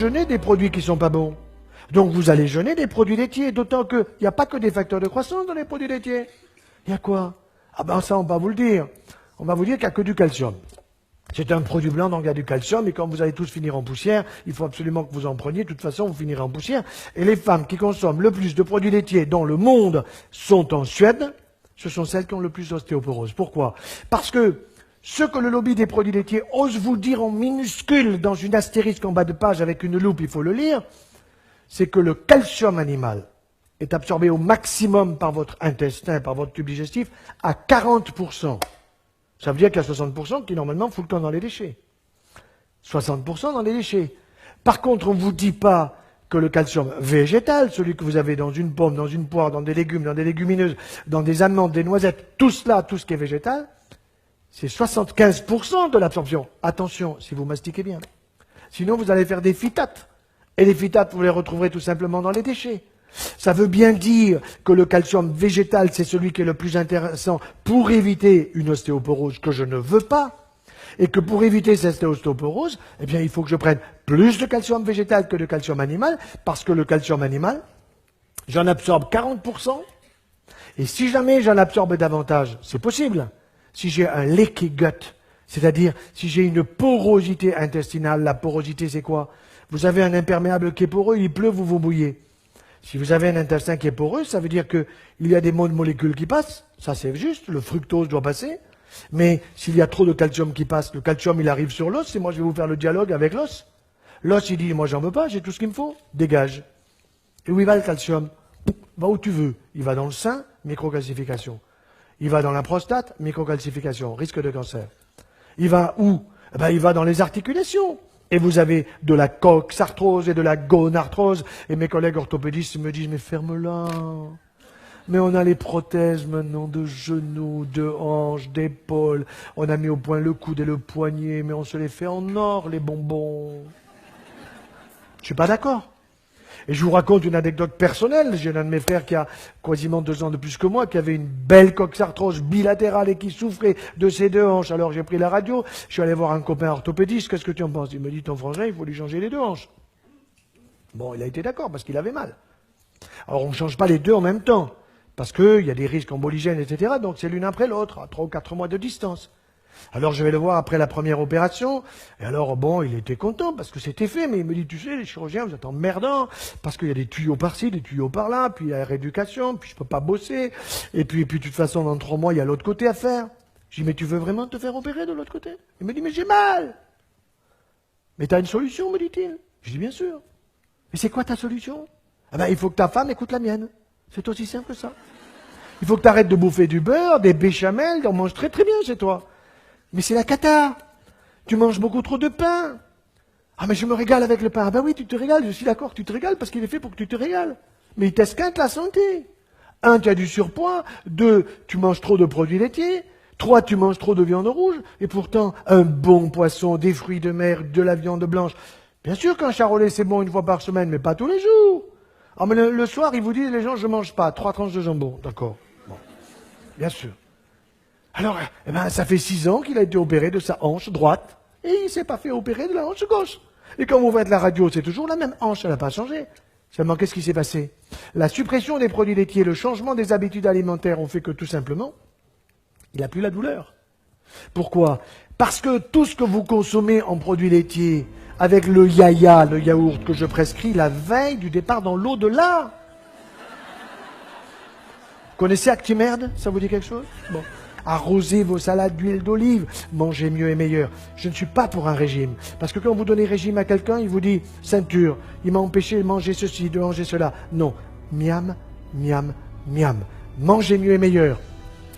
jeûner des produits qui sont pas bons. Donc vous allez jeûner des produits laitiers, d'autant qu'il n'y a pas que des facteurs de croissance dans les produits laitiers. Il y a quoi? Ah ben ça on va vous le dire. On va vous dire qu'il n'y a que du calcium. C'est un produit blanc, donc il y a du calcium, et quand vous allez tous finir en poussière, il faut absolument que vous en preniez, de toute façon vous finirez en poussière. Et les femmes qui consomment le plus de produits laitiers dans le monde sont en Suède, ce sont celles qui ont le plus d'ostéoporose. Pourquoi? Parce que ce que le lobby des produits laitiers ose vous dire en minuscule dans une astérisque en bas de page avec une loupe, il faut le lire, c'est que le calcium animal est absorbé au maximum par votre intestin, par votre tube digestif, à 40%. Ça veut dire qu'il y a 60% qui normalement foutent le camp dans les déchets. 60% dans les déchets. Par contre, on ne vous dit pas que le calcium végétal, celui que vous avez dans une pomme, dans une poire, dans des légumes, dans des légumineuses, dans des amandes, des noisettes, tout cela, tout ce qui est végétal, c'est 75% de l'absorption. Attention, si vous mastiquez bien. Sinon, vous allez faire des phytates. Et les phytates, vous les retrouverez tout simplement dans les déchets. Ça veut bien dire que le calcium végétal, c'est celui qui est le plus intéressant pour éviter une ostéoporose que je ne veux pas. Et que pour éviter cette ostéoporose, eh bien, il faut que je prenne plus de calcium végétal que de calcium animal, parce que le calcium animal, j'en absorbe 40%. Et si jamais j'en absorbe davantage, c'est possible. Si j'ai un leaky gut, c'est-à-dire si j'ai une porosité intestinale, la porosité c'est quoi? Vous avez un imperméable qui est poreux, il pleut, vous vous mouillez. Si vous avez un intestin qui est poreux, ça veut dire qu'il y a des molécules qui passent, ça c'est juste, le fructose doit passer, mais s'il y a trop de calcium qui passe, le calcium il arrive sur l'os, et moi je vais vous faire le dialogue avec l'os. L'os il dit, moi j'en veux pas, j'ai tout ce qu'il me faut, dégage. Et où il va le calcium? Va où tu veux. Il va dans le sein, microcalcification. Il va dans la prostate, microcalcification, risque de cancer. Il va où? Eh ben, il va dans les articulations. Et vous avez de la coxarthrose et de la gonarthrose. Et mes collègues orthopédistes me disent, mais ferme-la. Mais on a les prothèses maintenant de genoux, de hanches, d'épaules. On a mis au point le coude et le poignet, mais on se les fait en or, les bonbons. Je suis pas d'accord. Et je vous raconte une anecdote personnelle. J'ai un de mes frères qui a quasiment 2 ans de plus que moi, qui avait une belle coxarthrose bilatérale et qui souffrait de ses 2 hanches. Alors j'ai pris la radio, je suis allé voir un copain orthopédiste. Qu'est-ce que tu en penses? Il me dit, ton frangin, il faut lui changer les 2 hanches. Bon, il a été d'accord parce qu'il avait mal. Alors on ne change pas les 2 en même temps, parce qu'il y a des risques emboligènes, etc. Donc c'est l'une après l'autre, à 3 ou 4 mois de distance. Alors je vais le voir après la première opération, et alors bon, il était content parce que c'était fait, mais il me dit, tu sais, les chirurgiens, vous êtes emmerdants, parce qu'il y a des tuyaux par-ci, des tuyaux par-là, puis il y a la rééducation, puis je peux pas bosser, et puis de toute façon, dans 3 mois, il y a l'autre côté à faire. Je dis, mais tu veux vraiment te faire opérer de l'autre côté? Il me dit, mais j'ai mal. Mais t'as une solution, me dit-il. Je dis, bien sûr. Mais c'est quoi ta solution? Eh ben, il faut que ta femme écoute la mienne. C'est aussi simple que ça. Il faut que tu arrêtes de bouffer du beurre, des béchamels, on mange très très bien chez toi. Mais c'est la cata. Tu manges beaucoup trop de pain. Ah, mais je me régale avec le pain. Ah ben oui, tu te régales, je suis d'accord, tu te régales parce qu'il est fait pour que tu te régales. Mais il t'esquinte la santé. 1, tu as du surpoids. 2, tu manges trop de produits laitiers. 3, tu manges trop de viande rouge. Et pourtant, un bon poisson, des fruits de mer, de la viande blanche. Bien sûr qu'un charolais, c'est bon 1 fois par semaine, mais pas tous les jours. Ah, mais le soir, ils vous disent, les gens, je mange pas. 3 tranches de jambon. D'accord. Bon. Bien sûr. Alors, eh ben, ça fait 6 ans qu'il a été opéré de sa hanche droite, et il ne s'est pas fait opérer de la hanche gauche. Et quand vous faites la radio, c'est toujours la même hanche, elle n'a pas changé. Seulement, qu'est-ce qui s'est passé? La suppression des produits laitiers, le changement des habitudes alimentaires ont fait que, tout simplement, il n'a plus la douleur. Pourquoi? Parce que tout ce que vous consommez en produits laitiers, avec le yaya, le yaourt que je prescris la veille du départ dans l'au-delà. Vous connaissez Actimerde? Ça vous dit quelque chose? Bon. Arrosez vos salades d'huile d'olive, mangez mieux et meilleur. Je ne suis pas pour un régime. Parce que quand vous donnez régime à quelqu'un, il vous dit ceinture, il m'a empêché de manger ceci, de manger cela. Non. Miam, miam, miam. Mangez mieux et meilleur.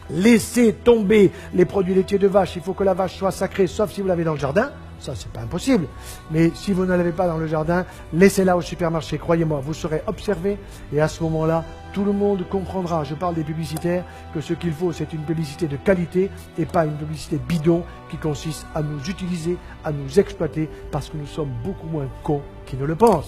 Laissez tomber les produits laitiers de vache. Il faut que la vache soit sacrée, sauf si vous l'avez dans le jardin. Ça, c'est pas impossible. Mais si vous ne l'avez pas dans le jardin, laissez-la au supermarché. Croyez-moi, vous serez observé. Et à ce moment-là, tout le monde comprendra, je parle des publicitaires, que ce qu'il faut, c'est une publicité de qualité et pas une publicité bidon qui consiste à nous utiliser, à nous exploiter, parce que nous sommes beaucoup moins cons qui ne le pensent.